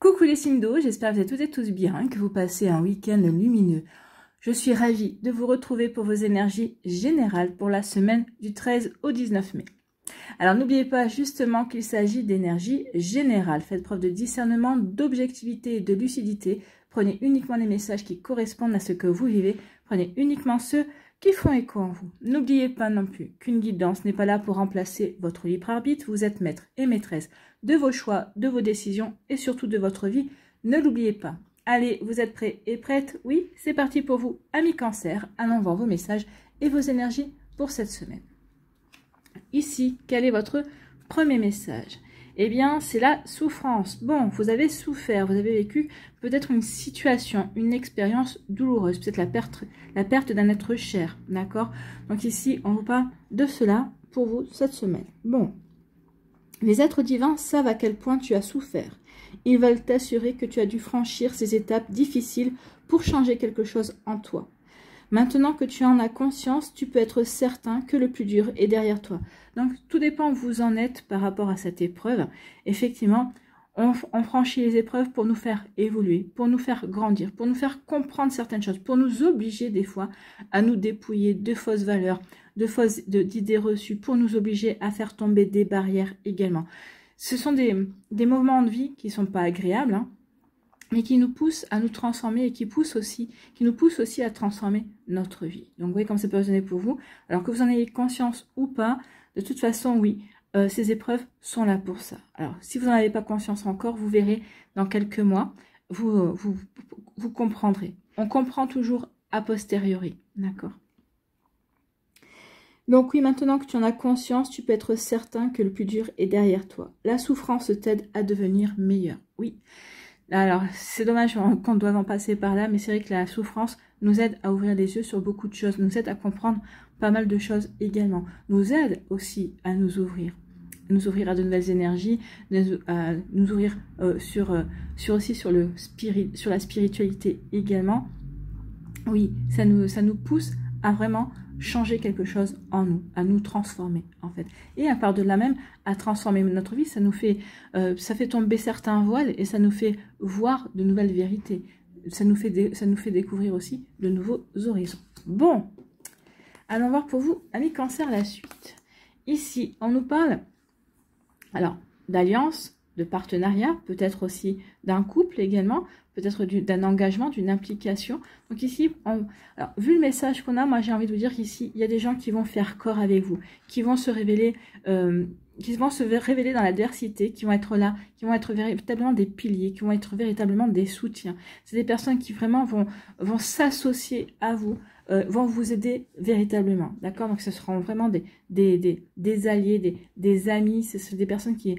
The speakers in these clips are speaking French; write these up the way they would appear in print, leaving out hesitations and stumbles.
Coucou les signes d'eau, j'espère que vous êtes toutes et tous bien, que vous passez un week-end lumineux. Je suis ravie de vous retrouver pour vos énergies générales pour la semaine du 13 au 19 mai. Alors n'oubliez pas justement qu'il s'agit d'énergie générale. Faites preuve de discernement, d'objectivité et de lucidité. Prenez uniquement les messages qui correspondent à ce que vous vivez. Prenez uniquement ceux qui font écho en vous. N'oubliez pas non plus qu'une guidance n'est pas là pour remplacer votre libre arbitre. Vous êtes maître et maîtresse de vos choix, de vos décisions et surtout de votre vie. Ne l'oubliez pas. Allez, vous êtes prêts et prêtes? Oui, c'est parti pour vous, amis Cancer. Allons voir vos messages et vos énergies pour cette semaine. Ici, quel est votre premier message? Eh bien, c'est la souffrance. Bon, vous avez souffert, vous avez vécu peut-être une situation, une expérience douloureuse, peut-être la perte d'un être cher, d'accord? Donc ici, on vous parle de cela pour vous cette semaine. Bon, les êtres divins savent à quel point tu as souffert. Ils veulent t'assurer que tu as dû franchir ces étapes difficiles pour changer quelque chose en toi. Maintenant que tu en as conscience, tu peux être certain que le plus dur est derrière toi. Donc, tout dépend où vous en êtes par rapport à cette épreuve. Effectivement, on franchit les épreuves pour nous faire évoluer, pour nous faire grandir, pour nous faire comprendre certaines choses, pour nous obliger des fois à nous dépouiller de fausses valeurs, d'idées reçues, pour nous obliger à faire tomber des barrières également. Ce sont des moments de vie qui ne sont pas agréables, hein, mais qui nous poussent à nous transformer et qui nous poussent aussi à transformer notre vie. Donc, vous voyez comme ça peut résonner pour vous. Alors que vous en ayez conscience ou pas, de toute façon, oui, ces épreuves sont là pour ça. Alors, si vous n'en avez pas conscience encore, vous verrez dans quelques mois, vous comprendrez. On comprend toujours a posteriori, d'accord? Donc oui, maintenant que tu en as conscience, tu peux être certain que le plus dur est derrière toi. La souffrance t'aide à devenir meilleur, oui. Alors, c'est dommage qu'on doive en passer par là, mais c'est vrai que la souffrance nous aide à ouvrir les yeux sur beaucoup de choses, nous aide à comprendre pas mal de choses également, nous aide aussi à nous ouvrir à de nouvelles énergies, à nous ouvrir sur la spiritualité également. Oui, ça nous pousse à vraiment changer quelque chose en nous, à nous transformer en fait. Et à part de là même, à transformer notre vie, ça fait tomber certains voiles et ça nous fait voir de nouvelles vérités. Ça nous fait découvrir aussi de nouveaux horizons. Bon, allons voir pour vous, amis Cancer, la suite. Ici, on nous parle alors d'alliance, de partenariat, peut-être aussi d'un couple également, peut-être d'un engagement, d'une implication. Donc ici, alors, vu le message qu'on a, moi j'ai envie de vous dire qu'ici, il y a des gens qui vont faire corps avec vous, qui vont se révéler dans l'adversité, qui vont être là, qui vont être véritablement des piliers, qui vont être véritablement des soutiens. C'est des personnes qui vraiment vont s'associer à vous, vont vous aider véritablement, d'accord? Donc ce seront vraiment des alliés, des amis, ce sont des personnes qui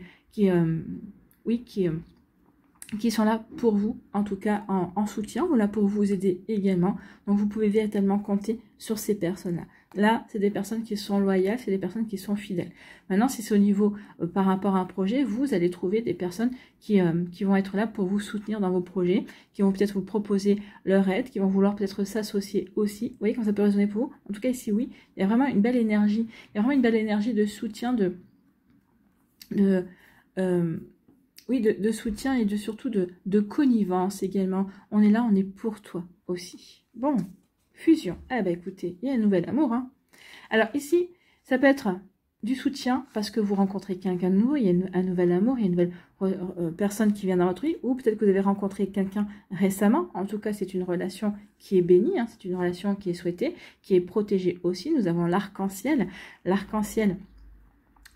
sont là pour vous, en tout cas en soutien, ou là pour vous aider également. Donc vous pouvez véritablement compter sur ces personnes-là. Là, c'est des personnes qui sont loyales, c'est des personnes qui sont fidèles. Maintenant, si c'est au niveau par rapport à un projet, vous allez trouver des personnes qui vont être là pour vous soutenir dans vos projets, qui vont peut-être vous proposer leur aide, qui vont vouloir peut-être s'associer aussi. Vous voyez comment ça peut résonner pour vous? En tout cas, ici, oui, il y a vraiment une belle énergie. Il y a vraiment une belle énergie de soutien, de soutien et surtout de connivence également. On est là, on est pour toi aussi. Bon, fusion. Ah bah écoutez, il y a un nouvel amour. Hein. Alors ici, ça peut être du soutien parce que vous rencontrez quelqu'un de nouveau, il y a un nouvel amour, il y a une nouvelle personne qui vient dans votre vie, ou peut-être que vous avez rencontré quelqu'un récemment. En tout cas, c'est une relation qui est bénie, hein, c'est une relation qui est souhaitée, qui est protégée aussi. Nous avons l'arc-en-ciel,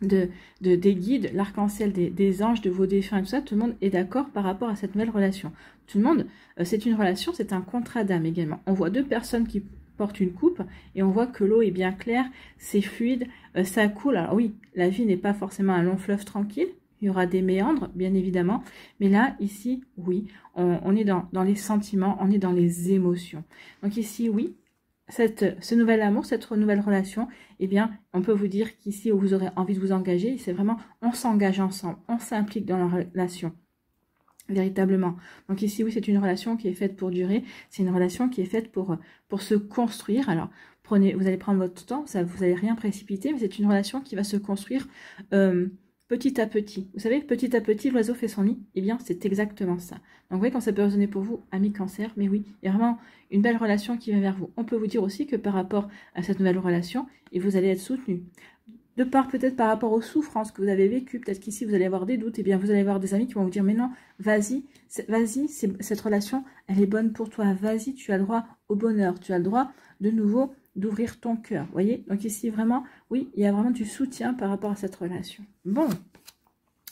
des guides, l'arc-en-ciel des anges, de vos défunts et tout ça, tout le monde est d'accord par rapport à cette nouvelle relation. Tout le monde, c'est une relation, c'est un contrat d'âme également. On voit deux personnes qui portent une coupe et on voit que l'eau est bien claire, c'est fluide, ça coule. Alors oui, la vie n'est pas forcément un long fleuve tranquille, il y aura des méandres, bien évidemment, mais là, ici, oui, on est dans les sentiments, on est dans les émotions. Donc ici, oui, ce nouvel amour, cette nouvelle relation, eh bien, on peut vous dire qu'ici, où vous aurez envie de vous engager, c'est vraiment, on s'engage ensemble, on s'implique dans la relation, véritablement. Donc ici, oui, c'est une relation qui est faite pour durer, c'est une relation qui est faite pour se construire. Alors, vous allez prendre votre temps, vous n'allez rien précipiter, mais c'est une relation qui va se construire petit à petit. Vous savez, petit à petit, l'oiseau fait son nid. Eh bien, c'est exactement ça. Donc, vous voyez quand ça peut résonner pour vous, amis cancer, mais oui, il y a vraiment une belle relation qui vient vers vous. On peut vous dire aussi que par rapport à cette nouvelle relation, et vous allez être soutenu. De part peut-être par rapport aux souffrances que vous avez vécues, peut-être qu'ici vous allez avoir des doutes, et bien vous allez avoir des amis qui vont vous dire mais non, vas-y, cette relation, elle est bonne pour toi, vas-y, tu as le droit au bonheur, tu as le droit de nouveau d'ouvrir ton cœur, vous voyez. Donc ici vraiment, oui, il y a vraiment du soutien par rapport à cette relation. Bon,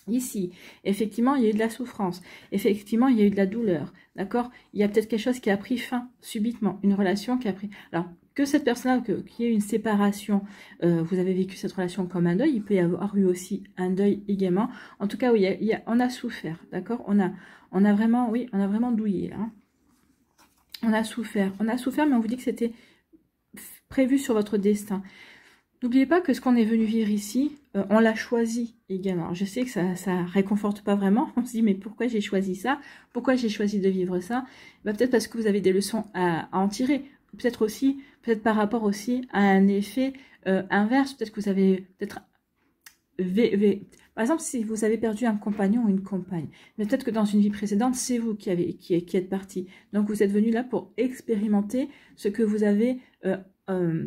ici, effectivement, il y a eu de la souffrance, effectivement, il y a eu de la douleur, d'accord. Il y a peut-être quelque chose qui a pris fin subitement, une relation qui a pris... Alors, que cette personne-là, qu'il y ait une séparation, vous avez vécu cette relation comme un deuil, il peut y avoir eu aussi un deuil également. En tout cas, oui, on a souffert, d'accord. On a vraiment, oui, on a vraiment douillé. Hein. On a souffert, mais on vous dit que c'était prévu sur votre destin. N'oubliez pas que ce qu'on est venu vivre ici, on l'a choisi également. Alors, je sais que ça réconforte pas vraiment. On se dit, mais pourquoi j'ai choisi ça? Pourquoi j'ai choisi de vivre ça? Bah, peut-être parce que vous avez des leçons à en tirer. Peut-être aussi, peut-être par rapport aussi à un effet inverse. Peut-être que vous avez, par exemple, si vous avez perdu un compagnon ou une compagne, mais peut-être que dans une vie précédente, c'est vous qui êtes parti. Donc, vous êtes venu là pour expérimenter ce que vous avez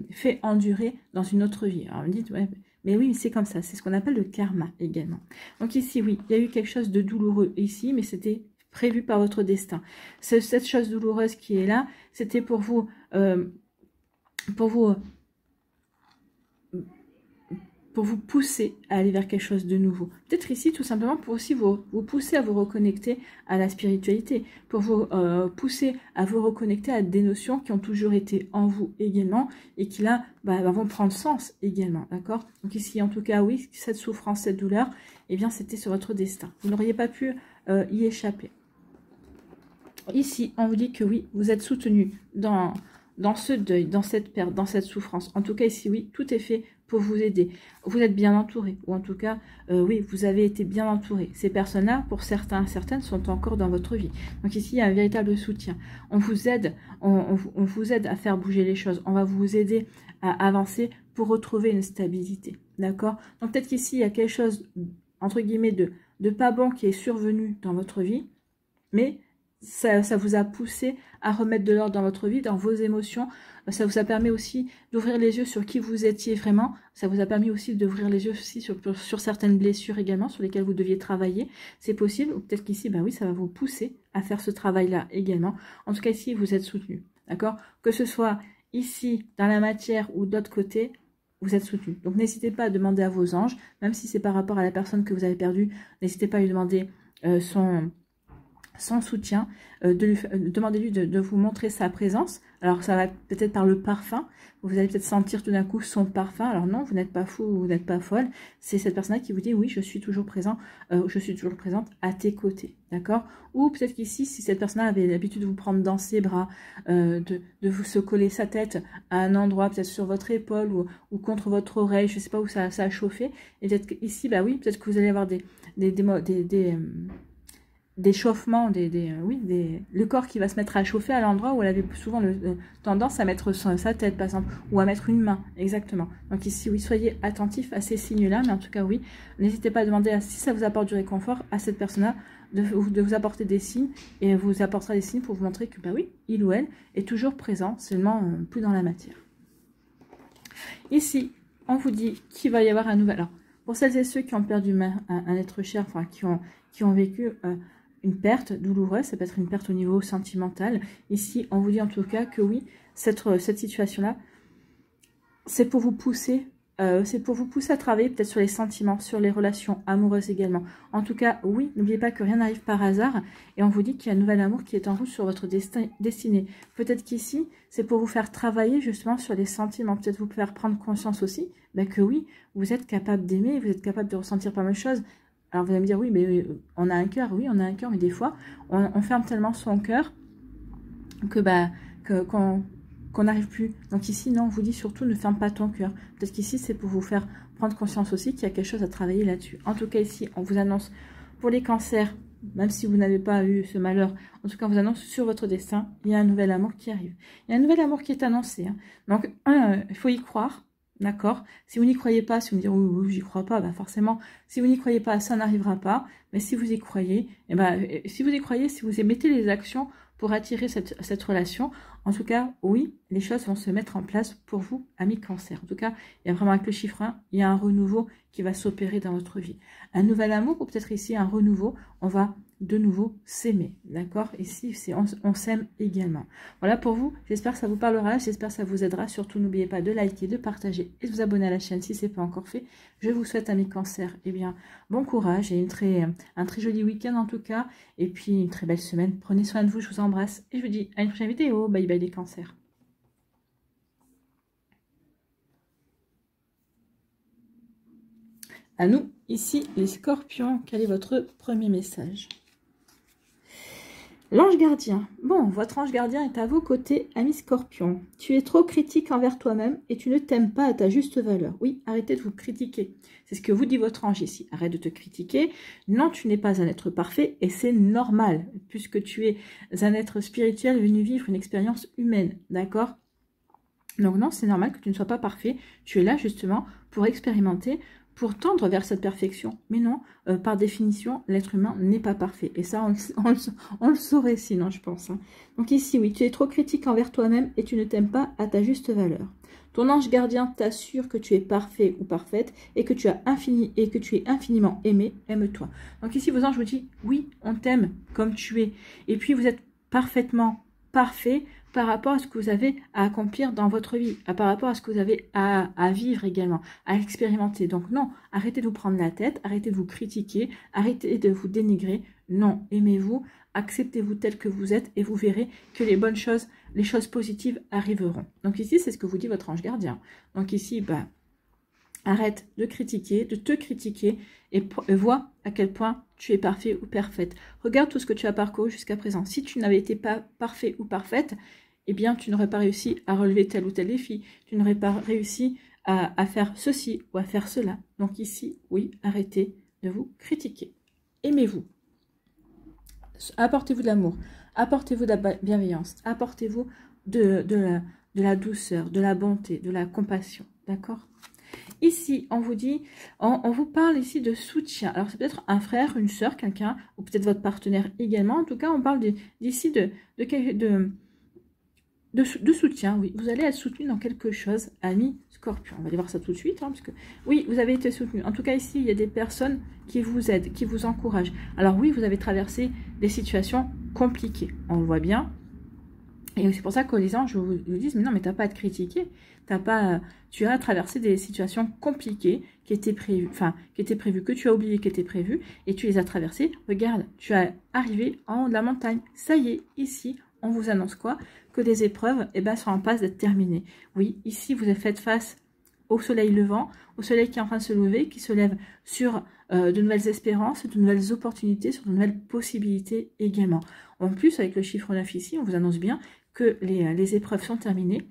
fait endurer dans une autre vie. Alors, vous me dites, ouais, mais oui, c'est comme ça. C'est ce qu'on appelle le karma également. Donc ici, oui, il y a eu quelque chose de douloureux ici, mais c'était prévu par votre destin. Cette chose douloureuse qui est là, c'était pour vous pousser à aller vers quelque chose de nouveau. Peut-être ici, tout simplement, pour aussi vous pousser à vous reconnecter à la spiritualité, pour vous pousser à vous reconnecter à des notions qui ont toujours été en vous également, et qui là, vont prendre sens également, d'accord? Donc ici, en tout cas, oui, cette souffrance, cette douleur, eh bien, c'était sur votre destin. Vous n'auriez pas pu y échapper. Ici, on vous dit que oui, vous êtes soutenu dans ce deuil, dans cette perte, dans cette souffrance. En tout cas, ici, oui, tout est fait pour vous aider. Vous êtes bien entouré, ou en tout cas, oui, vous avez été bien entouré. Ces personnes-là, pour certains, certaines, sont encore dans votre vie. Donc ici, il y a un véritable soutien. On vous aide, on vous aide à faire bouger les choses. On va vous aider à avancer pour retrouver une stabilité. D'accord? Donc peut-être qu'ici, il y a quelque chose, entre guillemets, de pas bon qui est survenu dans votre vie, mais ça vous a poussé à remettre de l'ordre dans votre vie, dans vos émotions. Ça vous a permis aussi d'ouvrir les yeux sur qui vous étiez vraiment. Ça vous a permis aussi d'ouvrir les yeux aussi sur certaines blessures également, sur lesquelles vous deviez travailler. C'est possible, ou peut-être qu'ici, oui, ça va vous pousser à faire ce travail-là également. En tout cas, ici, vous êtes soutenu, d'accord? Que ce soit ici, dans la matière, ou d'autre côté, vous êtes soutenu. Donc, n'hésitez pas à demander à vos anges, même si c'est par rapport à la personne que vous avez perdue, n'hésitez pas à lui demander son soutien, demandez-lui de vous montrer sa présence. Alors ça va peut-être par le parfum, vous allez peut-être sentir tout d'un coup son parfum. Alors non, vous n'êtes pas fou, vous n'êtes pas folle, c'est cette personne-là qui vous dit oui, je suis toujours présent, je suis toujours présente à tes côtés, d'accord? Ou peut-être qu'ici, si cette personne-là avait l'habitude de vous prendre dans ses bras, de vous se coller sa tête à un endroit, peut-être sur votre épaule ou contre votre oreille, je ne sais pas où ça a chauffé, et peut-être qu'ici, oui, peut-être que vous allez avoir des chauffements, le corps qui va se mettre à chauffer à l'endroit où elle avait souvent tendance à mettre sa tête, par exemple, ou à mettre une main, exactement. Donc ici, oui, soyez attentifs à ces signes-là, mais en tout cas, oui, n'hésitez pas à demander, si ça vous apporte du réconfort, à cette personne-là de vous apporter des signes, et elle vous apportera des signes pour vous montrer que, oui, il ou elle est toujours présent, seulement plus dans la matière. Ici, on vous dit qu'il va y avoir un nouvel... Alors, pour celles et ceux qui ont perdu un être cher, enfin, qui ont vécu... une perte douloureuse, ça peut être une perte au niveau sentimental. Ici, on vous dit en tout cas que oui, cette situation-là, c'est pour vous pousser à travailler peut-être sur les sentiments, sur les relations amoureuses également. En tout cas, oui, n'oubliez pas que rien n'arrive par hasard, et on vous dit qu'il y a un nouvel amour qui est en route sur votre destinée. Peut-être qu'ici, c'est pour vous faire travailler justement sur les sentiments, peut-être vous faire prendre conscience aussi que oui, vous êtes capable d'aimer, vous êtes capable de ressentir pas mal de choses. Alors vous allez me dire, oui, mais on a un cœur, oui, on a un cœur, mais des fois, on ferme tellement son cœur qu'on n'arrive plus. Donc ici, non, on vous dit surtout, ne ferme pas ton cœur. Peut-être qu'ici, c'est pour vous faire prendre conscience aussi qu'il y a quelque chose à travailler là-dessus. En tout cas, ici, on vous annonce pour les cancers, même si vous n'avez pas eu ce malheur, en tout cas, on vous annonce sur votre destin, il y a un nouvel amour qui arrive. Il y a un nouvel amour qui est annoncé. Hein. Donc, il faut y croire. D'accord? Si vous n'y croyez pas, si vous me dites, oui, oui, j'y crois pas, ben forcément, si vous n'y croyez pas, ça n'arrivera pas. Mais si vous y croyez, eh ben, si vous y croyez, si vous mettez les actions pour attirer cette relation, en tout cas, oui, les choses vont se mettre en place pour vous, amis Cancer. En tout cas, il y a vraiment avec le chiffre 1, il y a un renouveau qui va s'opérer dans votre vie. Un nouvel amour ou peut-être ici un renouveau, on va de nouveau s'aimer, d'accord? Ici, on s'aime également. Voilà pour vous, j'espère que ça vous parlera, j'espère que ça vous aidera. Surtout, n'oubliez pas de liker, de partager et de vous abonner à la chaîne si ce n'est pas encore fait. Je vous souhaite, amis Cancer, eh bien, bon courage et un très joli week-end en tout cas, et puis une très belle semaine. Prenez soin de vous, je vous embrasse et je vous dis à une prochaine vidéo. Bye bye les Cancers. À nous, ici, les Scorpions, quel est votre premier message? L'ange gardien. Bon, votre ange gardien est à vos côtés, ami Scorpion. Tu es trop critique envers toi-même et tu ne t'aimes pas à ta juste valeur. Oui, arrêtez de vous critiquer. C'est ce que vous dit votre ange ici. Arrête de te critiquer. Non, tu n'es pas un être parfait et c'est normal, puisque tu es un être spirituel venu vivre une expérience humaine. D'accord? Donc non, c'est normal que tu ne sois pas parfait. Tu es là justement pour expérimenter, pour tendre vers cette perfection. Mais non, par définition, l'être humain n'est pas parfait. Et ça, on le saurait sinon, je pense. Hein. Donc ici, oui, tu es trop critique envers toi-même et tu ne t'aimes pas à ta juste valeur. Ton ange gardien t'assure que tu es parfait ou parfaite et que tu es infiniment aimé. Aime-toi. Donc ici, vos anges vous disent, oui, on t'aime comme tu es. Et puis, vous êtes parfaitement parfait par rapport à ce que vous avez à accomplir dans votre vie, par rapport à ce que vous avez à vivre également, à expérimenter. Donc non, arrêtez de vous prendre la tête, arrêtez de vous critiquer, arrêtez de vous dénigrer. Non, aimez-vous, acceptez-vous tel que vous êtes et vous verrez que les bonnes choses, les choses positives arriveront. Donc ici, c'est ce que vous dit votre ange gardien. Donc ici, arrête de critiquer, de te critiquer et vois à quel point tu es parfait ou parfaite. Regarde tout ce que tu as parcouru jusqu'à présent. Si tu n'avais été pas parfait ou parfaite, eh bien, tu n'aurais pas réussi à relever tel ou tel défi. Tu n'aurais pas réussi à faire ceci ou à faire cela. Donc ici, oui, arrêtez de vous critiquer. Aimez-vous. Apportez-vous de l'amour. Apportez-vous de la bienveillance. Apportez-vous de la douceur, de la bonté, de la compassion. D'accord ? Ici, on vous dit, on vous parle ici de soutien. Alors, c'est peut-être un frère, une sœur, quelqu'un, ou peut-être votre partenaire également. En tout cas, on parle d'ici de soutien. Oui, vous allez être soutenu dans quelque chose, ami Scorpion. On va aller voir ça tout de suite, hein, parce que oui, vous avez été soutenu. En tout cas, ici, il y a des personnes qui vous aident, qui vous encouragent. Alors oui, vous avez traversé des situations compliquées. On le voit bien. Et c'est pour ça que les anges vous disent, mais non, mais tu n'as pas à te critiquer. Tu as traversé des situations compliquées qui étaient prévues, que tu as oublié qui étaient prévues, et tu les as traversées. Regarde, tu es arrivé en haut de la montagne. Ça y est, ici, on vous annonce quoi? Que les épreuves sont en passe d'être terminées. Oui, ici, vous êtes fait face au soleil levant, au soleil qui est en train de se lever, qui se lève sur de nouvelles espérances, de nouvelles opportunités, sur de nouvelles possibilités également. En plus, avec le chiffre 9 ici, on vous annonce bien que les épreuves sont terminées.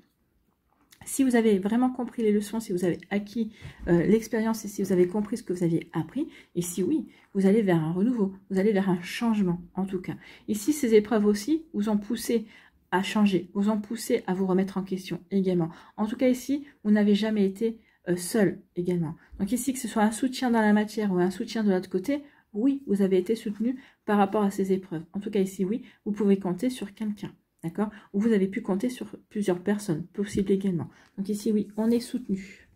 Si vous avez vraiment compris les leçons, si vous avez acquis l'expérience et si vous avez compris ce que vous aviez appris, ici oui, vous allez vers un renouveau, vous allez vers un changement en tout cas. Ici, ces épreuves aussi vous ont poussé à changer, vous ont poussé à vous remettre en question également. En tout cas ici, vous n'avez jamais été seul également. Donc ici, que ce soit un soutien dans la matière ou un soutien de l'autre côté, oui, vous avez été soutenu par rapport à ces épreuves. En tout cas ici, oui, vous pouvez compter sur quelqu'un. D'accord? Ou vous avez pu compter sur plusieurs personnes, possible également. Donc ici, oui, on est soutenu.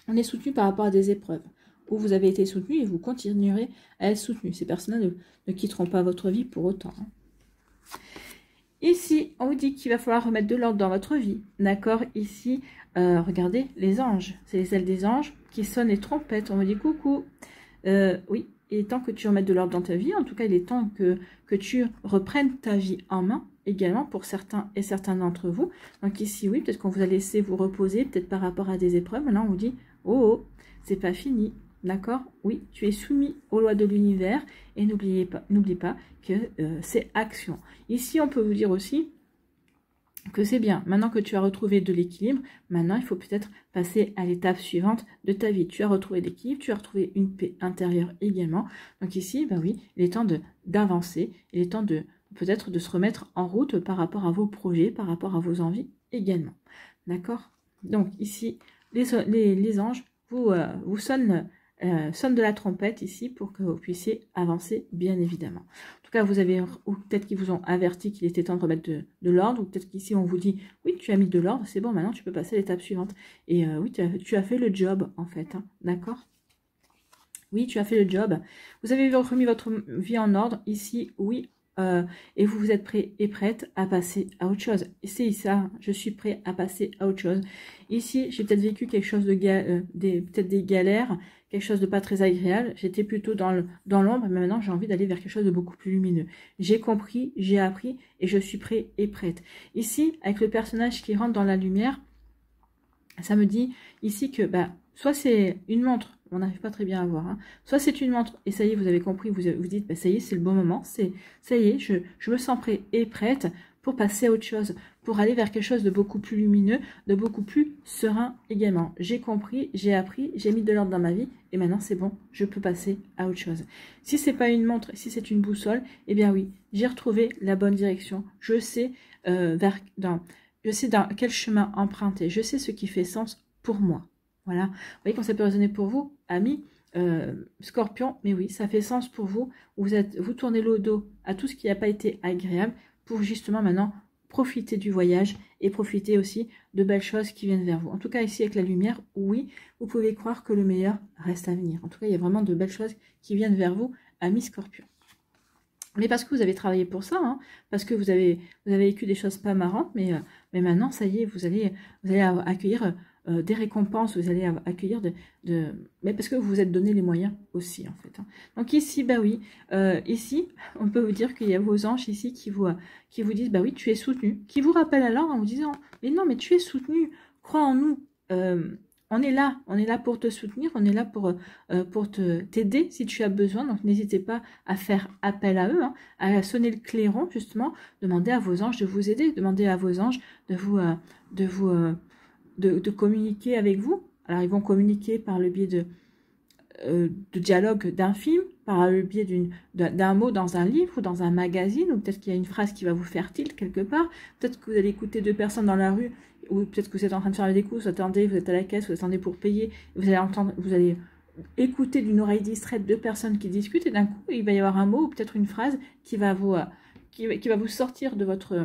On est soutenu par rapport à des épreuves. Où vous avez été soutenu et vous continuerez à être soutenu. Ces personnes ne quitteront pas votre vie pour autant. Hein. Ici, on vous dit qu'il va falloir remettre de l'ordre dans votre vie. D'accord? Ici, regardez, les anges. C'est les ailes des anges qui sonnent les trompettes. On vous dit coucou. Oui, il est temps que tu remettes de l'ordre dans ta vie. En tout cas, il est temps que tu reprennes ta vie en main. Également pour certains et certains d'entre vous. Donc ici, oui, peut-être qu'on vous a laissé vous reposer, peut-être par rapport à des épreuves. Maintenant, on vous dit, oh, c'est pas fini, d'accord? Oui, tu es soumis aux lois de l'univers et n'oublie pas que c'est action. Ici, on peut vous dire aussi que c'est bien. Maintenant que tu as retrouvé de l'équilibre, maintenant, il faut peut-être passer à l'étape suivante de ta vie. Tu as retrouvé l'équilibre, tu as retrouvé une paix intérieure également. Donc ici, oui, il est temps d'avancer, il est temps peut-être de se remettre en route par rapport à vos projets, par rapport à vos envies également. D'accord? Donc ici, les anges vous sonnent de la trompette ici pour que vous puissiez avancer, bien évidemment. En tout cas, vous avez, ou peut-être qu'ils vous ont averti qu'il était temps de remettre de l'ordre, ou peut-être qu'ici on vous dit, oui, tu as mis de l'ordre, c'est bon, maintenant tu peux passer à l'étape suivante. Et oui, tu as fait le job, en fait, hein, d'accord? Oui, tu as fait le job. Vous avez remis votre vie en ordre, ici, oui, et vous vous êtes prêt et prête à passer à autre chose. C'est ça, je suis prêt à passer à autre chose. Ici, j'ai peut-être vécu quelque chose de peut-être des galères, quelque chose de pas très agréable. J'étais plutôt dans l'ombre, mais maintenant j'ai envie d'aller vers quelque chose de beaucoup plus lumineux. J'ai compris, j'ai appris et je suis prêt et prête. Ici, avec le personnage qui rentre dans la lumière, ça me dit ici que soit c'est une montre, on n'arrive pas très bien à voir, hein. Soit c'est une montre et ça y est, vous avez compris, vous dites ça y est, c'est le bon moment, ça y est, je me sens prêt et prête pour passer à autre chose, pour aller vers quelque chose de beaucoup plus lumineux, de beaucoup plus serein également. J'ai compris, j'ai appris, j'ai mis de l'ordre dans ma vie et maintenant c'est bon, je peux passer à autre chose. Si c'est pas une montre, si c'est une boussole, eh bien oui, j'ai retrouvé la bonne direction. Je sais je sais dans quel chemin emprunter, je sais ce qui fait sens pour moi. Voilà, vous voyez comment ça peut résonner pour vous, amis Scorpion, mais oui, ça fait sens pour vous. Vous tournez le dos à tout ce qui n'a pas été agréable pour justement maintenant profiter du voyage et profiter aussi de belles choses qui viennent vers vous. En tout cas, ici avec la lumière, oui, vous pouvez croire que le meilleur reste à venir. En tout cas, il y a vraiment de belles choses qui viennent vers vous, amis Scorpion. Mais parce que vous avez travaillé pour ça, hein, parce que vous avez vécu des choses pas marrantes, mais maintenant, ça y est, vous allez accueillir des récompenses, vous allez accueillir mais parce que vous vous êtes donné les moyens aussi, en fait. Hein. Donc ici, bah oui, ici, on peut vous dire qu'il y a vos anges ici qui vous disent, bah oui, tu es soutenu, qui vous rappellent alors en vous disant, mais non, mais tu es soutenu, crois en nous, on est là pour te soutenir, on est là pour t'aider si tu as besoin. Donc n'hésitez pas à faire appel à eux, hein, à sonner le clairon justement. Demandez à vos anges de vous aider, demandez à vos anges de communiquer avec vous. Alors ils vont communiquer par le biais de dialogue d'un film, par le biais d'un mot dans un livre ou dans un magazine, ou peut-être qu'il y a une phrase qui va vous faire tilt quelque part. Peut-être que vous allez écouter deux personnes dans la rue, ou peut-être que vous êtes en train de faire des courses, vous attendez, vous êtes à la caisse, vous attendez pour payer, vous allez écouter d'une oreille distraite deux personnes qui discutent, et d'un coup, il va y avoir un mot ou peut-être une phrase qui va vous sortir de votre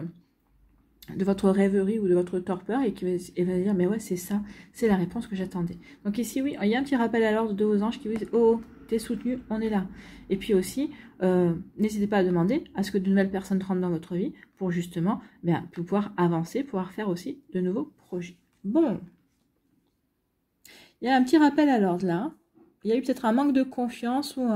rêverie ou de votre torpeur et qui va dire, mais ouais, c'est ça, c'est la réponse que j'attendais. Donc ici, oui, il y a un petit rappel à l'ordre de vos anges qui vous disent, oh, t'es soutenu, on est là. Et puis aussi, n'hésitez pas à demander à ce que de nouvelles personnes rentrent dans votre vie pour justement pouvoir avancer, pouvoir faire aussi de nouveaux projets. Bon, il y a un petit rappel à l'ordre là. Il y a eu peut-être un manque de confiance ou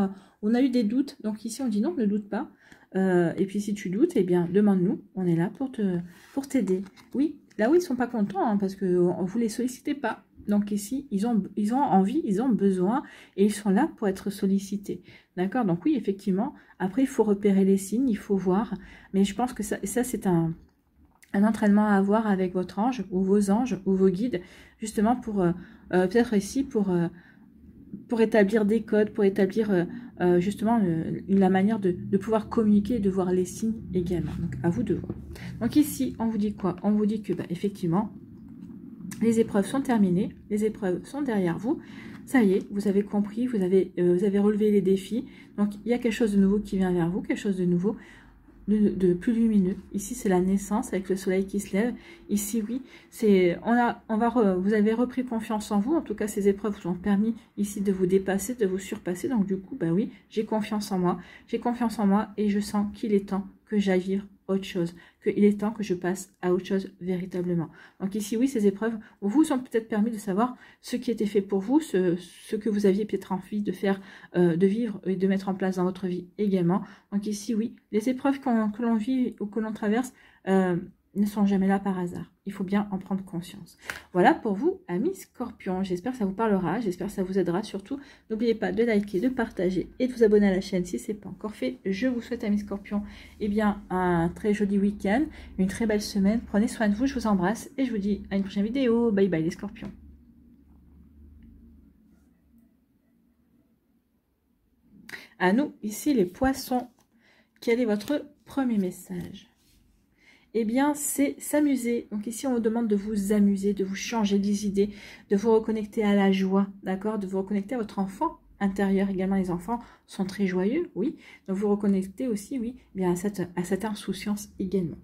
on a eu des doutes. Donc ici, on dit non, ne doute pas. Et puis si tu doutes, eh bien, demande-nous. On est là pour t'aider. Oui, là où ils sont pas contents, hein, parce que vous les sollicitez pas. Donc ici, ils ont envie, ils ont besoin, et ils sont là pour être sollicités. D'accord? Donc oui, effectivement, après, il faut repérer les signes, il faut voir. Mais je pense que ça c'est un entraînement à avoir avec votre ange, ou vos anges, ou vos guides, justement pour, peut-être ici, pour établir des codes, pour établir justement la manière de pouvoir communiquer et de voir les signes également. Donc, à vous de voir. Donc ici, on vous dit quoi? On vous dit que, effectivement, les épreuves sont terminées, les épreuves sont derrière vous. Ça y est, vous avez compris, vous avez relevé les défis. Donc, il y a quelque chose de nouveau qui vient vers vous, quelque chose de nouveau, de plus lumineux. Ici, c'est la naissance avec le soleil qui se lève. Ici, oui, vous avez repris confiance en vous. En tout cas, ces épreuves vous ont permis ici de vous dépasser, de vous surpasser. Donc, du coup, oui, j'ai confiance en moi. J'ai confiance en moi et je sens qu'il est temps que j'aille vivre autre chose, qu'il est temps que je passe à autre chose véritablement. Donc ici, oui, ces épreuves vous ont peut-être permis de savoir ce qui était fait pour vous, ce que vous aviez peut-être envie de faire, de vivre et de mettre en place dans votre vie également. Donc ici, oui, les épreuves que l'on vit ou que l'on traverse ne sont jamais là par hasard. Il faut bien en prendre conscience. Voilà pour vous, amis Scorpions. J'espère que ça vous parlera, j'espère que ça vous aidera. Surtout, n'oubliez pas de liker, de partager et de vous abonner à la chaîne si ce n'est pas encore fait. Je vous souhaite, amis Scorpions, un très joli week-end, une très belle semaine. Prenez soin de vous, je vous embrasse et je vous dis à une prochaine vidéo. Bye bye les Scorpions. À nous, ici les Poissons. Quel est votre premier message ? eh bien, c'est s'amuser. Donc ici, on vous demande de vous amuser, de vous changer les idées, de vous reconnecter à la joie, d'accord? De vous reconnecter à votre enfant intérieur également. Les enfants sont très joyeux, oui. Donc vous reconnectez aussi, oui, bien à cette insouciance également.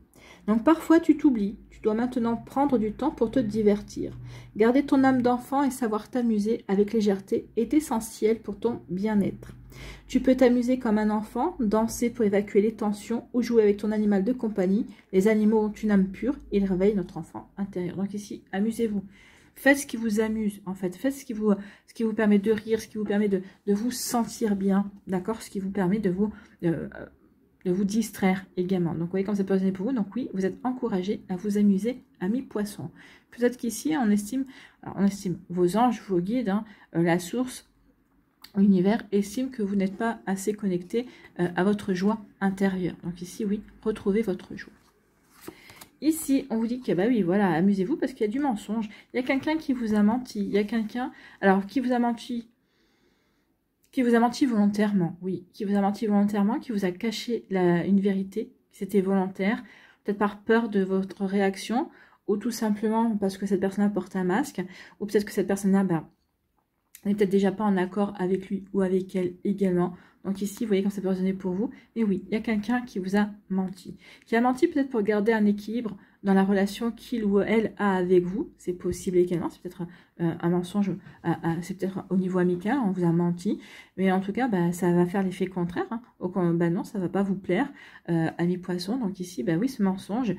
Donc parfois tu t'oublies, tu dois maintenant prendre du temps pour te divertir. Garder ton âme d'enfant et savoir t'amuser avec légèreté est essentiel pour ton bien-être. Tu peux t'amuser comme un enfant, danser pour évacuer les tensions ou jouer avec ton animal de compagnie. Les animaux ont une âme pure, ils réveillent notre enfant intérieur. Donc ici, amusez-vous. Faites ce qui vous amuse, en fait. Faites ce qui vous permet de rire, ce qui vous permet de vous sentir bien, d'accord? Ce qui vous permet de vous distraire également. Donc, vous voyez, comme ça peut résonner pour vous. Donc, oui, vous êtes encouragé à vous amuser, amis poissons. Peut-être qu'ici, on estime vos anges, vos guides, hein, la source, l'univers estime que vous n'êtes pas assez connecté à votre joie intérieure. Donc ici, oui, retrouvez votre joie. Ici, on vous dit que, bah oui, voilà, amusez-vous parce qu'il y a du mensonge. Il y a quelqu'un qui vous a menti. Il y a quelqu'un, alors, qui vous a menti volontairement, oui, qui vous a menti volontairement, qui vous a caché une vérité, c'était volontaire, peut-être par peur de votre réaction, ou tout simplement parce que cette personne-là porte un masque, ou peut-être que cette personne-là, bah, n'est peut-être déjà pas en accord avec lui ou avec elle également. Donc ici, vous voyez comme ça peut résonner pour vous. Et oui, il y a quelqu'un qui vous a menti. Qui a menti peut-être pour garder un équilibre dans la relation qu'il ou elle a avec vous. C'est possible également. C'est peut-être un mensonge, c'est peut-être au niveau amical, on vous a menti. Mais en tout cas, bah, ça va faire l'effet contraire. Hein. Bah non, ça ne va pas vous plaire, amis poissons. Donc ici, bah oui, ce mensonge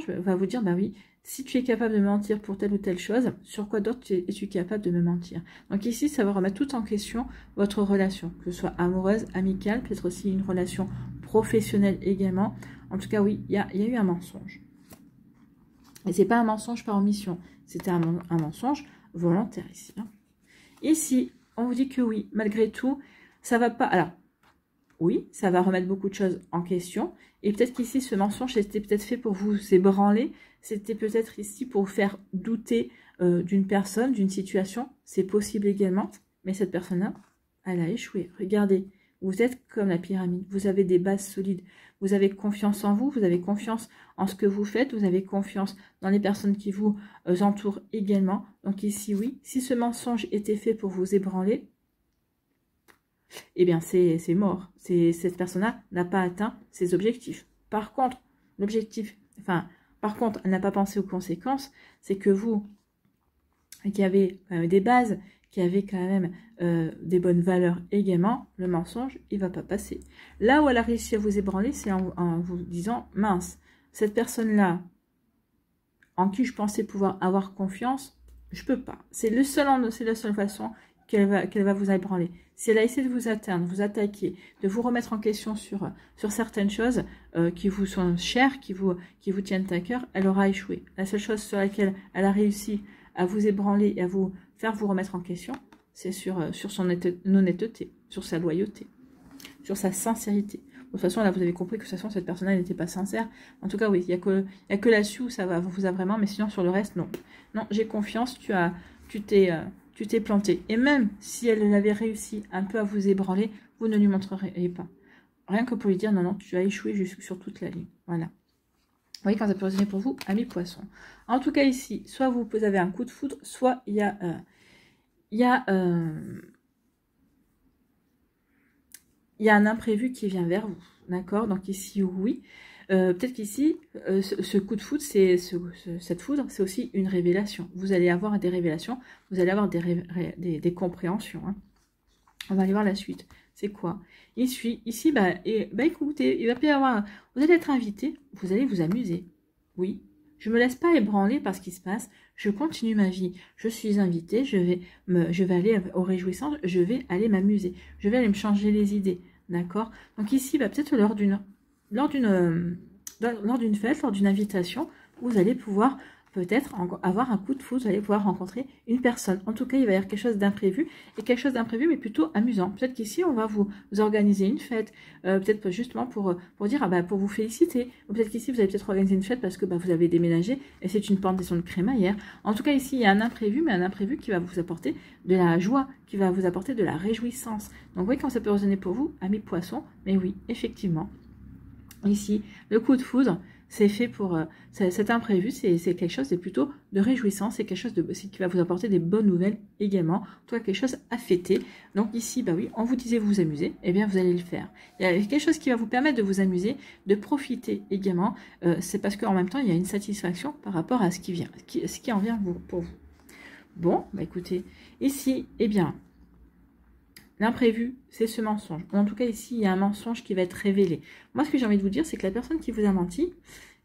va vous dire, bah oui, si tu es capable de mentir pour telle ou telle chose, sur quoi d'autre es-tu capable de me mentir? Donc ici, ça va remettre tout en question votre relation, que ce soit amoureuse, amicale, peut-être aussi une relation professionnelle également. En tout cas, oui, il y a eu un mensonge. Et c'est pas un mensonge par omission, c'était un mensonge volontaire ici. Hein. Ici, on vous dit que oui, malgré tout, ça va pas... Alors, oui, ça va remettre beaucoup de choses en question. Et peut-être qu'ici, ce mensonge, c'était peut-être fait pour vous ébranler. C'était peut-être ici pour vous faire douter d'une personne, d'une situation. C'est possible également. Mais cette personne-là, elle a échoué. Regardez, vous êtes comme la pyramide. Vous avez des bases solides. Vous avez confiance en vous. Vous avez confiance en ce que vous faites. Vous avez confiance dans les personnes qui vous entourent également. Donc ici, oui, si ce mensonge était fait pour vous ébranler, eh bien, c'est mort. Cette personne-là n'a pas atteint ses objectifs. Par contre, elle n'a pas pensé aux conséquences. C'est que vous, qui avez des bases, qui avez quand même des bonnes valeurs également, le mensonge, il ne va pas passer. Là où elle a réussi à vous ébranler, c'est en vous disant, mince, cette personne-là, en qui je pensais pouvoir avoir confiance, je peux pas. C'est la seule façon qu'elle va vous ébranler. Si elle a essayé de vous atteindre, vous attaquer, de vous remettre en question sur certaines choses qui vous sont chères, qui vous tiennent à cœur, elle aura échoué. La seule chose sur laquelle elle a réussi à vous ébranler et à vous faire vous remettre en question, c'est sur son honnêteté, sur sa loyauté, sur sa sincérité. De toute façon, là, vous avez compris que de toute façon, cette personne-là n'était pas sincère. En tout cas, oui, il n'y a que là-dessus où ça vous a vraiment, mais sinon, sur le reste, non. Non, j'ai confiance, tu t'es planté. Et même si elle avait réussi un peu à vous ébranler, vous ne lui montreriez pas. Rien que pour lui dire, non, non, tu as échoué sur toute la ligne. Voilà. Vous voyez quand ça peut résonner pour vous, amis poissons. En tout cas, ici, soit vous avez un coup de foudre, soit il y a un imprévu qui vient vers vous. D'accord? Donc ici, oui. Peut-être qu'ici, ce coup de foudre, cette foudre, c'est aussi une révélation. Vous allez avoir des révélations, vous allez avoir des compréhensions. Hein. On va aller voir la suite. C'est quoi? Ici, écoutez, il va y avoir, vous allez être invité, vous allez vous amuser. Oui, je me laisse pas ébranler par ce qui se passe. Je continue ma vie. Je suis invitée, je vais aller aux réjouissances, je vais aller m'amuser. Je vais aller me changer les idées. D'accord? Donc ici, peut-être lors d'une fête, lors d'une invitation, vous allez pouvoir peut-être avoir un coup de foudre, vous allez pouvoir rencontrer une personne. En tout cas, il va y avoir quelque chose d'imprévu, et quelque chose d'imprévu, mais plutôt amusant. Peut-être qu'ici, on va vous organiser une fête, peut-être justement pour dire, pour vous féliciter. Ou peut-être qu'ici, vous allez peut-être organiser une fête parce que vous avez déménagé, et c'est une pendaison de crémaillère. En tout cas, ici, il y a un imprévu, mais un imprévu qui va vous apporter de la joie, qui va vous apporter de la réjouissance. Donc, vous voyez quand ça peut résonner pour vous, amis poissons, mais oui, effectivement. Ici, le coup de foudre, c'est fait pour cet imprévu, c'est quelque chose de plutôt de réjouissant, c'est quelque chose qui va vous apporter des bonnes nouvelles également, toi quelque chose à fêter. Donc ici, bah oui, on vous disait vous amuser, eh bien vous allez le faire. Il y a quelque chose qui va vous permettre de vous amuser, de profiter également, c'est parce qu'en même temps, il y a une satisfaction par rapport à ce qui vient, ce qui en vient pour vous. Bon, bah écoutez, ici, eh bien, l'imprévu, c'est ce mensonge. En tout cas, ici, il y a un mensonge qui va être révélé. Moi, ce que j'ai envie de vous dire, c'est que la personne qui vous a menti,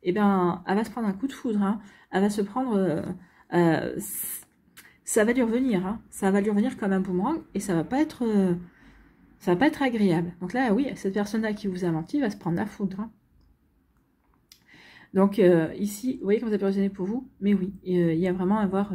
eh bien, elle va se prendre un coup de foudre. Hein. Elle va se prendre... ça va lui revenir. Hein. Ça va lui revenir comme un boomerang et ça va pas être agréable. Donc là, oui, cette personne-là qui vous a menti va se prendre la foudre. Hein. Donc, ici, vous voyez comment ça peut résonner pour vous? Mais oui, il y a vraiment à avoir...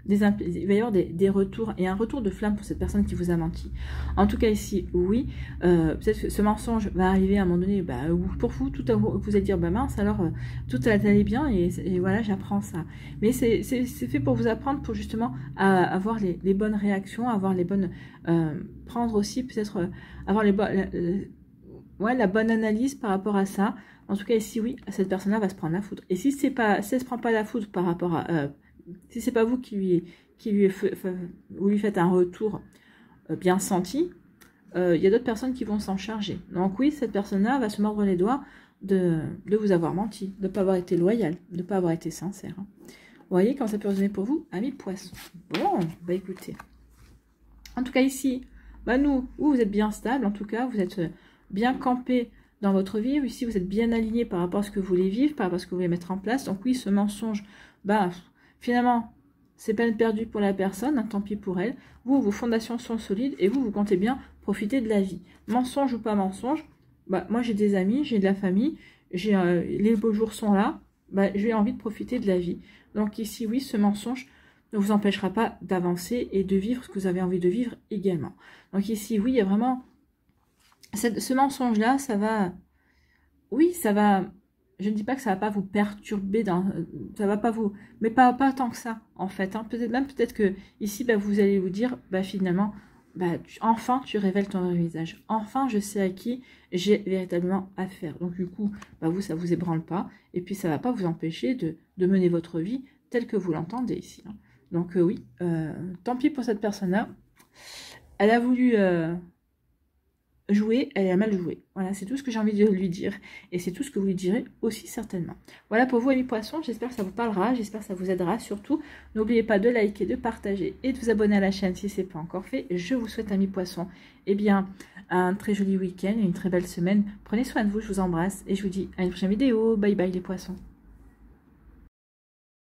il va y avoir des retours et un retour de flamme pour cette personne qui vous a menti. En tout cas ici, oui, peut-être que ce mensonge va arriver à un moment donné, bah, pour vous, vous allez dire, bah mince, alors tout allait bien et voilà, j'apprends ça. Mais c'est fait pour vous apprendre, pour justement avoir les bonnes réactions, avoir les bonnes, prendre aussi peut-être, avoir la bonne analyse par rapport à ça. En tout cas ici, oui, cette personne-là va se prendre la foudre. Et si elle se prend pas la foudre par rapport à... si c'est pas vous qui lui faites un retour bien senti, il y a d'autres personnes qui vont s'en charger. Donc oui, cette personne-là va se mordre les doigts de vous avoir menti, de ne pas avoir été loyal, de ne pas avoir été sincère. Hein. Vous voyez comment ça peut résonner pour vous, amis poissons. Bon, bah écoutez. En tout cas ici, bah nous, vous êtes bien stable, en tout cas, vous êtes bien campé dans votre vie. Ici, vous êtes bien aligné par rapport à ce que vous voulez vivre, par rapport à ce que vous voulez mettre en place. Donc oui, ce mensonge, bah... finalement, c'est peine perdue pour la personne, hein, tant pis pour elle. Vous, vos fondations sont solides et vous comptez bien profiter de la vie. Mensonge ou pas mensonge, bah, moi j'ai des amis, j'ai de la famille, les beaux jours sont là, bah, j'ai envie de profiter de la vie. Donc ici, oui, ce mensonge ne vous empêchera pas d'avancer et de vivre ce que vous avez envie de vivre également. Donc ici, oui, il y a vraiment... ce mensonge-là, ça va... Oui, ça va... Je ne dis pas que ça va pas vous perturber, ça va pas vous, mais pas tant que ça en fait. Hein. Peut-être que ici, bah, vous allez vous dire, bah, finalement, bah, enfin tu révèles ton vrai visage. Enfin, je sais à qui j'ai véritablement affaire. Donc du coup, bah, vous, ça vous ébranle pas, et puis ça va pas vous empêcher de mener votre vie telle que vous l'entendez ici. Hein. Donc oui, tant pis pour cette personne-là. Elle a voulu jouer, elle a mal joué. Voilà, c'est tout ce que j'ai envie de lui dire. Et c'est tout ce que vous lui direz aussi certainement. Voilà pour vous, amis poissons. J'espère que ça vous parlera. J'espère que ça vous aidera. Surtout, n'oubliez pas de liker, de partager et de vous abonner à la chaîne si ce n'est pas encore fait. Je vous souhaite, amis poissons, eh bien, un très joli week-end et une très belle semaine. Prenez soin de vous, je vous embrasse. Et je vous dis à une prochaine vidéo. Bye bye les poissons.